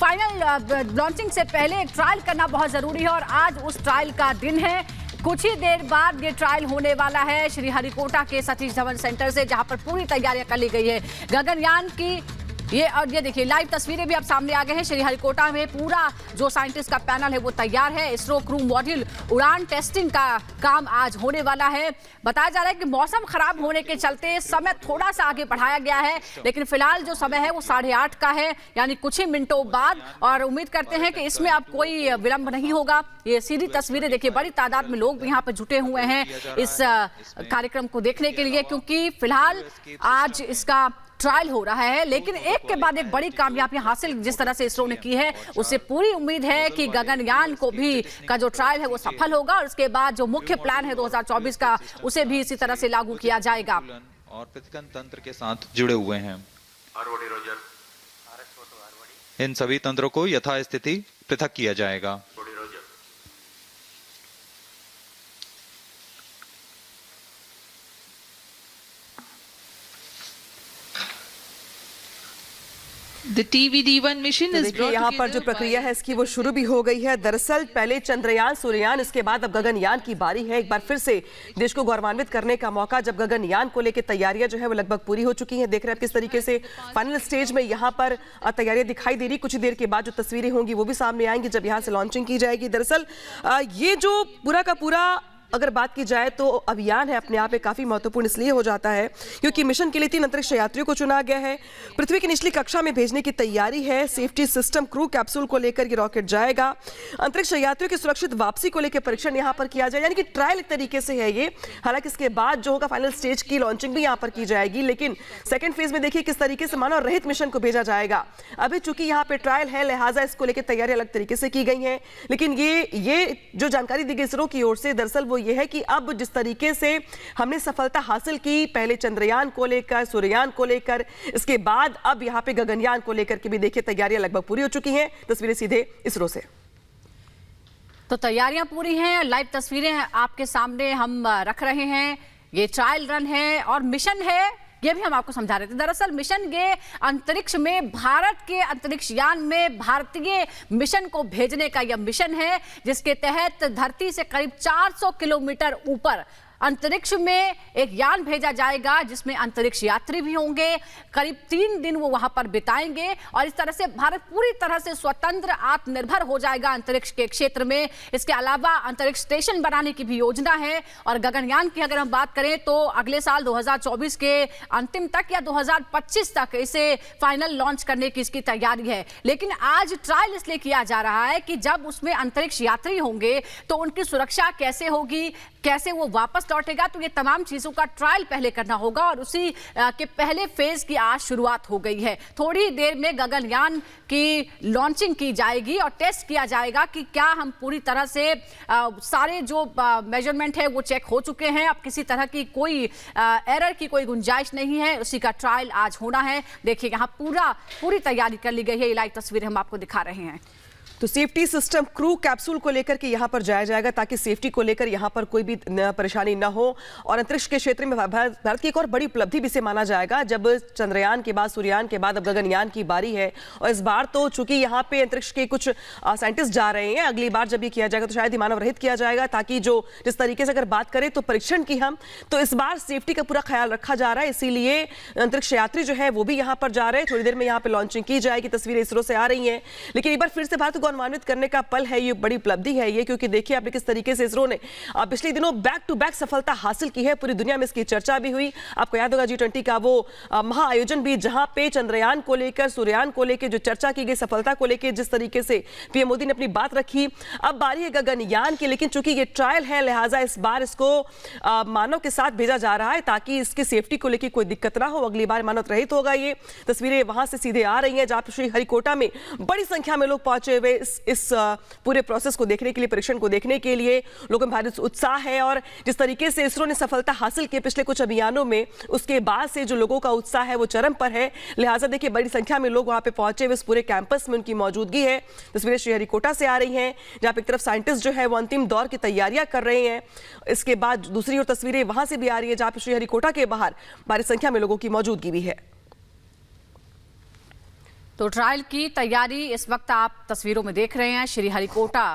Final launching से पहले एक ट्रायल करना बहुत जरूरी है और आज उस ट्रायल का दिन है। कुछ ही देर बाद ये ट्रायल होने वाला है श्रीहरिकोटा के सतीश धवन सेंटर से, जहां पर पूरी तैयारियां कर ली गई है गगनयान की। ये देखिए लाइव तस्वीरें भी अब सामने आ गए हैं। श्रीहरिकोटा में पूरा जो साइंटिस्ट का पैनल है वो तैयार है। इसरो क्रू मॉड्यूल उड़ान टेस्टिंग का काम आज होने वाला है। बताया जा रहा है कि मौसम खराब होने के चलते समय थोड़ा सा आगे बढ़ाया गया है, लेकिन फिलहाल जो समय है वो 8:30 का है, यानी कुछ ही मिनटों बाद। और उम्मीद करते हैं कि इसमें अब कोई विलंब नहीं होगा। ये सीधी तस्वीरें देखिए, बड़ी तादाद में लोग यहाँ पे जुटे हुए हैं इस कार्यक्रम को देखने के लिए, क्योंकि फिलहाल आज इसका ट्रायल हो रहा है। लेकिन एक के बाद एक बड़ी कामयाबी हासिल जिस तरह से इसरो ने की है, उससे पूरी उम्मीद है कि गगनयान को भी का जो ट्रायल है वो सफल होगा और उसके बाद जो मुख्य प्लान है 2024 का, उसे भी इसी तरह से लागू किया जाएगा। और प्रतिकन तंत्र के साथ जुड़े हुए हैं। इन सभी तंत्रों को यथास्थिति पृथक किया जाएगा। The TVD-1 मिशन तो देखिए यहाँ पर जो प्रक्रिया है इसकी वो शुरू भी हो गई है। दरअसल पहले चंद्रयान, सूर्ययान, इसके बाद अब गगनयान की बारी है। एक बार फिर से देश को गौरवान्वित करने का मौका, जब गगनयान को लेकर तैयारियां जो है वो लगभग पूरी हो चुकी हैं। देख रहे हैं किस तरीके से फाइनल स्टेज में यहाँ पर तैयारियां दिखाई दे रही। कुछ देर के बाद जो तस्वीरें होंगी वो भी सामने आएंगी जब यहाँ से लॉन्चिंग की जाएगी। दरअसल ये जो पूरा का पूरा अगर बात की जाए तो अभियान है अपने आप में काफी महत्वपूर्ण इसलिए हो जाता है क्योंकि मिशन के लिए 3 अंतरिक्ष यात्रियों को चुना गया है। पृथ्वी की निचली कक्षा में भेजने की तैयारी है। सेफ्टी सिस्टम क्रू कैप्सूल को लेकर ये रॉकेट जाएगा। अंतरिक्ष यात्रियों की सुरक्षित वापसी को लेकर परीक्षण यहां पर किया जाए, यानी कि ट्रायल एक तरीके से है ये। हालांकि इसके बाद जो होगा फाइनल स्टेज की लॉन्चिंग भी यहां पर की जाएगी, लेकिन सेकेंड फेज में देखिए किस तरीके से मानव रहित मिशन को भेजा जाएगा। अभी चूंकि यहाँ पे ट्रायल है, लिहाजा इसको लेकर तैयारी अलग तरीके से की गई है। लेकिन ये जो जानकारी दी गई इसरो की ओर से, दरअसल वो ये है कि अब जिस तरीके से हमने सफलता हासिल की, पहले चंद्रयान को लेकर, सूर्ययान को लेकर, इसके बाद अब यहाँ पे गगनयान को लेकर के भी देखिए तैयारियां लगभग पूरी हो चुकी हैं। तस्वीरें सीधे इसरो से। तो तैयारियां पूरी हैं, लाइव तस्वीरें आपके सामने हम रख रहे हैं। ये ट्रायल रन है और मिशन है, ये भी हम आपको समझा रहे थे। दरअसल मिशन ये अंतरिक्ष में भारत के अंतरिक्ष यान में भारतीय मिशन को भेजने का यह मिशन है, जिसके तहत धरती से करीब 400 किलोमीटर ऊपर अंतरिक्ष में एक यान भेजा जाएगा जिसमें अंतरिक्ष यात्री भी होंगे। करीब 3 दिन वो वहां पर बिताएंगे और इस तरह से भारत पूरी तरह से स्वतंत्र, आत्मनिर्भर हो जाएगा अंतरिक्ष के क्षेत्र में। इसके अलावा अंतरिक्ष स्टेशन बनाने की भी योजना है। और गगनयान की अगर हम बात करें तो अगले साल 2024 के अंतिम तक या 2025 तक इसे फाइनल लॉन्च करने की इसकी तैयारी है। लेकिन आज ट्रायल इसलिए किया जा रहा है कि जब उसमें अंतरिक्ष यात्री होंगे तो उनकी सुरक्षा कैसे होगी, कैसे वो वापस लौटेगा, तो ये तमाम चीजों का ट्रायल पहले करना होगा और उसी के पहले फेज की आज शुरुआत हो गई है। थोड़ी देर में गगनयान की लॉन्चिंग की जाएगी और टेस्ट किया जाएगा कि क्या हम पूरी तरह से सारे जो मेजरमेंट है वो चेक हो चुके हैं। अब किसी तरह की कोई एरर की कोई गुंजाइश नहीं है। उसी का ट्रायल आज होना है। देखिए यहाँ पूरी तैयारी कर ली गई है। ये लाइव तस्वीरें हम आपको दिखा रहे हैं। तो सेफ्टी सिस्टम क्रू कैप्सूल को लेकर के यहां पर जाया जाएगा ताकि सेफ्टी को लेकर यहां पर कोई भी परेशानी ना हो। और अंतरिक्ष के क्षेत्र में भारत की एक और बड़ी उपलब्धि भी इसे माना जाएगा, जब चंद्रयान के बाद, सूर्ययान के बाद अब गगनयान की बारी है। और इस बार तो चूंकि यहां पे अंतरिक्ष के कुछ साइंटिस्ट जा रहे हैं, अगली बार जब ये किया जाएगा तो शायद ही मानव रहित किया जाएगा, ताकि जो जिस तरीके से अगर बात करें तो परीक्षण की हम, तो इस बार सेफ्टी का पूरा ख्याल रखा जा रहा है। इसीलिए अंतरिक्ष यात्री जो है वो भी यहाँ पर जा रहे हैं। थोड़ी देर में यहाँ पे लॉन्चिंग की जाएगी। तस्वीरें इसरो से आ रही हैं। लेकिन एक बार फिर से भारत को गौरवान्वित करने का पल है, ये बड़ी उपलब्धि है ये, क्योंकि देखिए आपने किस तरीके से इसरो ने पिछले दिनों बैक टू बैक सफलता हासिल की है। पूरी दुनिया में इसकी चर्चा भी हुई। आपको याद होगा G20 का वो महाआयोजन भी, जहां पे चंद्रयान को लेकर, सूर्ययान को लेकर जो चर्चा की गई, सफलता को लेकर जिस तरीके से पीएम मोदी ने अपनी बात रखी। अब बारी है गगनयान की, लेकिन चूंकि ये ट्रायल है, लिहाजा इस बार इसको मानव के साथ भेजा जा रहा है ताकि इसकी सेफ्टी को लेकर कोई दिक्कत ना हो। अगली बार मानव रहित होगा। ये तस्वीरें वहां से सीधे आ रही हैं जहां श्रीहरिकोटा में बड़ी संख्या में लोग पहुंचे हुए इस पूरे प्रोसेस को देखने के लिए, परीक्षण को देखने के लिए। लोगों में भारी उत्साह है और जिस तरीके से इसरो ने सफलता हासिल की पिछले कुछ अभियानों में, उसके बाद से जो लोगों का उत्साह है वो चरम पर है। लिहाजा देखिए बड़ी संख्या में लोग वहां पे पहुंचे हुए, इस पूरे कैंपस में उनकी मौजूदगी है। तस्वीरें श्रीहरिकोटा से आ रही हैं जहां पे एक तरफ साइंटिस्ट जो है वो अंतिम दौर की तैयारियां कर रहे हैं। इसके बाद दूसरी ओर तस्वीरें वहां से भी आ रही है जहां पे श्रीहरिकोटा के बाहर भारी संख्या में लोगों की मौजूदगी भी है। तो ट्रायल की तैयारी इस वक्त आप तस्वीरों में देख रहे हैं। श्रीहरिकोटा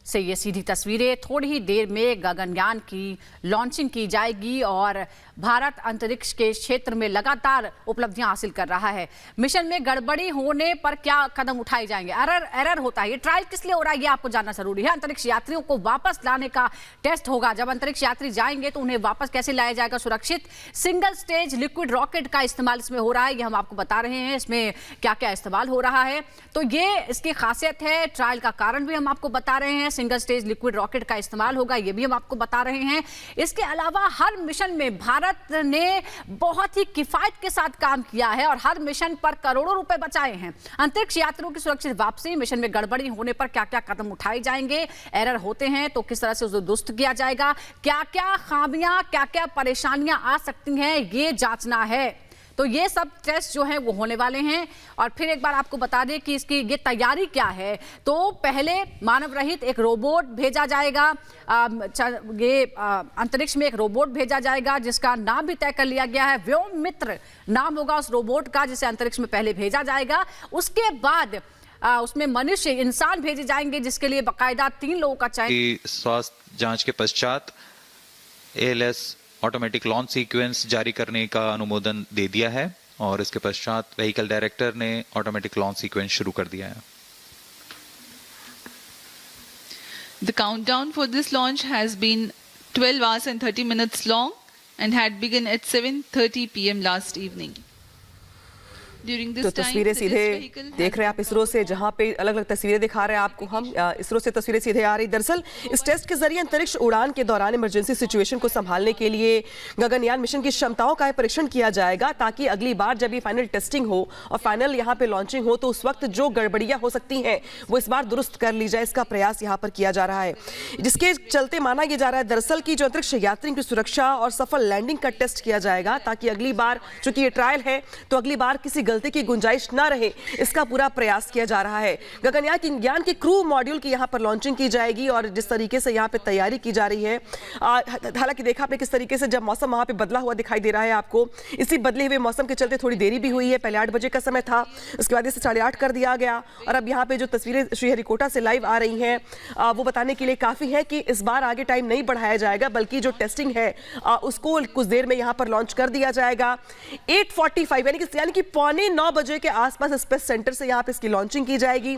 से ये सीधी तस्वीरें। थोड़ी ही देर में गगनयान की लॉन्चिंग की जाएगी और भारत अंतरिक्ष के क्षेत्र में लगातार उपलब्धियां हासिल कर रहा है। मिशन में गड़बड़ी होने पर क्या कदम उठाए जाएंगे? एरर होता है। ये ट्रायल किस लिए हो रहा है ये आपको जानना जरूरी है। अंतरिक्ष यात्रियों को वापस लाने का टेस्ट होगा। जब अंतरिक्ष यात्री जाएंगे तो उन्हें वापस कैसे लाया जाएगा सुरक्षित। सिंगल स्टेज लिक्विड रॉकेट का इस्तेमाल इसमें हो रहा है, ये हम आपको बता रहे हैं। इसमें क्या क्या इस्तेमाल हो रहा है तो ये इसकी खासियत है। ट्रायल का कारण भी हम आपको बता रहे हैं। सिंगल स्टेज लिक्विड रॉकेट का इस्तेमाल होगा, ये भी हम आपको बता रहे हैं। इसके अलावा हर मिशन में भारत ने बहुत ही किफायत के साथ काम किया है और हर मिशन पर करोड़ों रुपए बचाए हैं। अंतरिक्ष यात्रियों की सुरक्षित वापसी, मिशन में गड़बड़ी होने पर क्या क्या कदम उठाए जाएंगे, एरर होते हैं तो किस तरह से उसे दुरुस्त किया जाएगा, क्या क्या खामियां, क्या क्या परेशानियां आ सकती हैं, ये जांचना है। तो ये सब टेस्ट जो हैं वो होने वाले हैं। और फिर एक बार आपको बता दें कि इसकी ये तैयारी क्या है। तो पहले मानव रहित एक रोबोट भेजा जाएगा। अंतरिक्ष में एक रोबोट भेजा जाएगा जिसका नाम भी तय कर लिया गया है। व्योम मित्र नाम होगा उस रोबोट का, जिसे अंतरिक्ष में पहले भेजा जाएगा। उसके बाद उसमें मनुष्य इंसान भेजे जाएंगे जिसके लिए बाकायदा 3 लोगों का चयन। स्वास्थ्य जांच के पश्चात ALS ऑटोमेटिक लॉन्च सीक्वेंस जारी करने का अनुमोदन दे दिया है और इसके पश्चात व्हीकल डायरेक्टर ने ऑटोमेटिक लॉन्च सीक्वेंस शुरू कर दिया है। The countdown for this launch has been 12 hours and 30 minutes long and had begun at 7:30 p.m. last evening. During this तो time, तस्वीरें the सीधे test vehicle देख रहे हैं आप इसरो से, जहां पे अलग अलग तस्वीरें दिखा रहे हैं आपको हम। इसरो से तस्वीरें सीधे आ रही। दरअसल इस टेस्ट के जरिए अंतरिक्ष उड़ान के दौरान इमरजेंसी सिचुएशन को संभालने के लिए गगनयान मिशन की क्षमताओं का परीक्षण किया जाएगा, ताकि अगली बार जब ये फाइनल टेस्टिंग हो और फाइनल यहाँ पे लॉन्चिंग हो तो उस वक्त जो गड़बड़ियां हो सकती हैं वो इस बार दुरुस्त कर ली जाए। इसका प्रयास यहाँ पर किया जा रहा है, जिसके चलते माना यह जा रहा है दरअसल की जो अंतरिक्ष यात्रियों की सुरक्षा और सफल लैंडिंग का टेस्ट किया जाएगा, ताकि अगली बार, चूंकि ये ट्रायल है तो अगली बार किसी गलती की गुंजाइश ना रहे, इसका पूरा प्रयास किया जा रहा है। गगनयान के क्रू मॉड्यूल की यहाँ पर लॉन्चिंग की जाएगी और जिस तरीके से यहाँ पे तैयारी की जा रही है, हालांकि देखा आपने किस तरीके से जब मौसम वहाँ पे बदला हुआ दिखाई दे रहा है आपको, इसी बदले हुए मौसम के चलते थोड़ी देरी भी हुई है। पहले 8 बजे का समय था, उसके बाद इसे 8:30 कर दिया गया। और अब यहाँ पे जो तस्वीरें श्रीहरिकोटा से लाइव आ रही हैं वो बताने के लिए काफी है कि इस बार आगे टाइम नहीं बढ़ाया जाएगा, बल्कि जो टेस्टिंग है उसको कुछ देर में यहाँ पर लॉन्च कर दिया जाएगा। 8:45 यानी कि 8:45 बजे के आसपास स्पेस सेंटर से यहाँ पे इसकी लॉन्चिंग की जाएगी।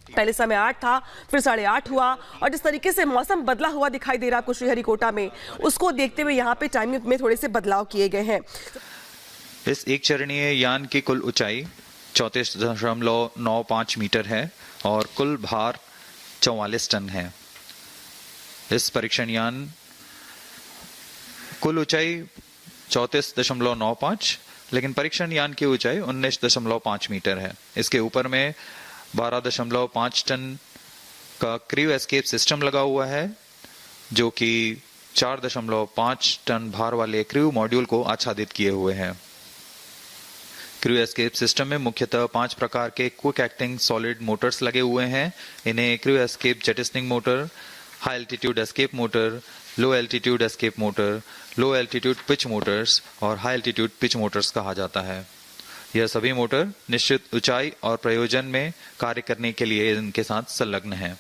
पहले समय 8 था, फिर 8:30 हुआ और जिस तरीके से मौसम बदला हुआ दिखाई दे रहा है आपको श्रीहरिकोटा में, उसको देखते हुए यहाँ पे टाइमिंग में थोड़े से बदलाव किए गए हैं। इस एक चरणीय यान की कुल ऊंचाई 34.95 मीटर है और कुल भार 44 टन है। इस परीक्षण यान कुल ऊंचाई 34.95, लेकिन परीक्षण यान की ऊंचाई 19.5 मीटर है। इसके ऊपर में 12.5 टन का क्रू एस्केप सिस्टम लगा हुआ है, जो कि 4.5 टन भार वाले क्रू मॉड्यूल को आच्छादित किए हुए हैं। क्रू एस्केप सिस्टम में मुख्यतः 5 प्रकार के क्विक एक्टिंग सॉलिड मोटर्स लगे हुए हैं। इन्हें crew escape jettisoning motor, high altitude escape motor, low altitude escape motor, low altitude pitch motors और हाई एल्टीट्यूड पिच मोटर्स कहा जाता है। यह सभी मोटर निश्चित ऊंचाई और प्रयोजन में कार्य करने के लिए इनके साथ संलग्न हैं।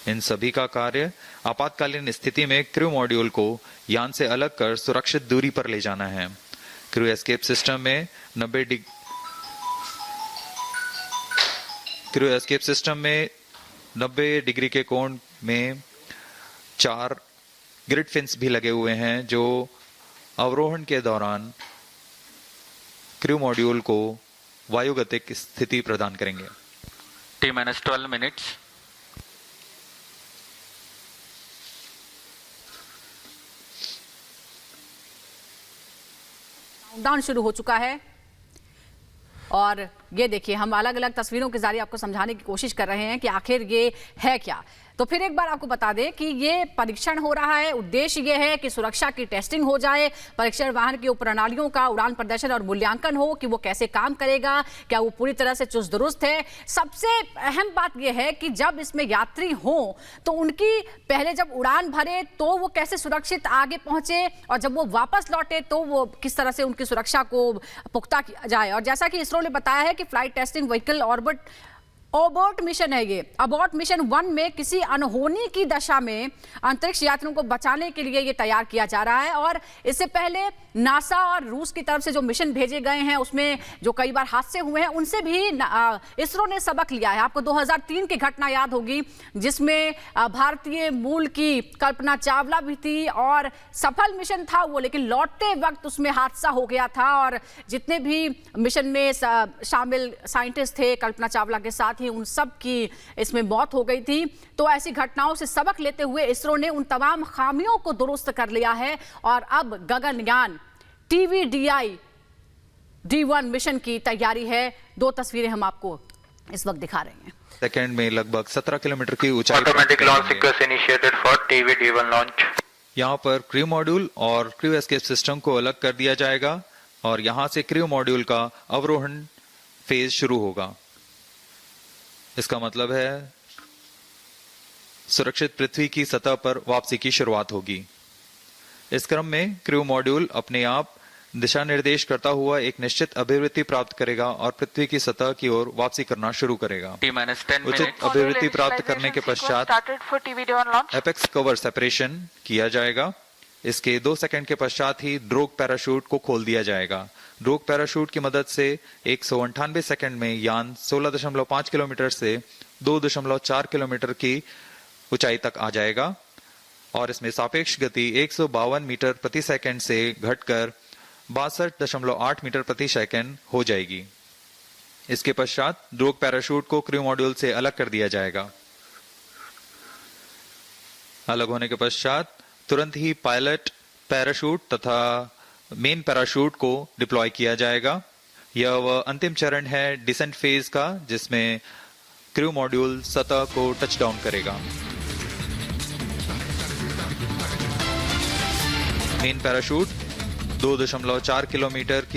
इन सभी का कार्य आपातकालीन स्थिति में क्रू मॉड्यूल को यान से अलग कर सुरक्षित दूरी पर ले जाना है। क्रू एस्केप सिस्टम में 90 डिग्री के कोण में 4 ग्रिड फिन्स भी लगे हुए हैं, जो अवरोहण के दौरान क्रू मॉड्यूल को वायुगतिक स्थिति प्रदान करेंगे। T-12 minutes. काउंटडाउन शुरू हो चुका है और ये देखिए, हम अलग अलग तस्वीरों के जरिए आपको समझाने की कोशिश कर रहे हैं कि आखिर ये है क्या। तो फिर एक बार आपको बता दें कि ये परीक्षण हो रहा है। उद्देश्य ये है कि सुरक्षा की टेस्टिंग हो जाए, परीक्षण वाहन की उपप्रणालियों का उड़ान प्रदर्शन और मूल्यांकन हो कि वो कैसे काम करेगा, क्या वो पूरी तरह से चुस्त दुरुस्त है। सबसे अहम बात यह है कि जब इसमें यात्री हो तो उनकी पहले जब उड़ान भरे तो वो कैसे सुरक्षित आगे पहुंचे और जब वो वापस लौटे तो वो किस तरह से उनकी सुरक्षा को पुख्ता किया जाए। और जैसा कि इसरो ने बताया है कि कि flight testing vehicle orbit mission है ये। अबॉर्ट मिशन 1 में किसी अनहोनी की दशा में अंतरिक्ष यात्रियों को बचाने के लिए ये तैयार किया जा रहा है। और इससे पहले नासा और रूस की तरफ से जो मिशन भेजे गए हैं उसमें जो कई बार हादसे हुए हैं उनसे भी इसरो ने सबक लिया है। आपको 2003 की घटना याद होगी जिसमें भारतीय मूल की कल्पना चावला भी थी और सफल मिशन था वो, लेकिन लौटते वक्त उसमें हादसा हो गया था और जितने भी मिशन में शामिल साइंटिस्ट थे कल्पना चावला के साथ ही उन सब की इसमें मौत हो गई थी। तो ऐसी घटनाओं से सबक लेते हुए इसरो ने उन तमाम खामियों को दुरुस्त कर लिया है और अब गगनयान TVDI D1 मिशन की तैयारी है। 2 तस्वीरें हम आपको इस वक्त दिखा रहे हैं। सेकंड में लगभग 17 किलोमीटर की ऊंचाई Automatic launch sequence initiated for TV-D1 launch. यहाँ पर क्रू मॉड्यूल और क्रू एस्केप सिस्टम को अलग कर दिया जाएगा और यहाँ से क्रू मॉड्यूल का अवरोहण फेज शुरू होगा। इसका मतलब है सुरक्षित पृथ्वी की सतह पर वापसी की शुरुआत होगी। इस क्रम में क्रू मॉड्यूल अपने आप दिशा निर्देश करता हुआ एक निश्चित अभिवृत्ति प्राप्त करेगा और पृथ्वी की सतह की ओर वापसी करना शुरू करेगा। T-10 उचित minutes. अभिवृत्ति प्राप्त करने के पश्चात एपेक्स कवर सेपरेशन किया जाएगा। इसके 2 सेकंड के पश्चात ही ड्रोग पैराशूट को खोल दिया जाएगा। ड्रोग पैराशूट की मदद से 198 सेकंड में यान 16.5 किलोमीटर से 2.4 किलोमीटर की ऊंचाई तक आ जाएगा और इसमें सापेक्ष गति 152 मीटर प्रति सेकंड से घटकर 62.8 मीटर प्रति सेकंड हो जाएगी। इसके पश्चात ड्रोग पैराशूट को क्रू मॉड्यूल से अलग कर दिया जाएगा। अलग होने के पश्चात तुरंत ही पायलट पैराशूट तथा मेन पैराशूट को डिप्लॉय किया जाएगा। यह वह अंतिम चरण है डिसेंट फेज का जिसमें क्रू मॉड्यूल सतह को टच डाउन करेगा। मेन पैराशूट 2.4 किलोमीटर की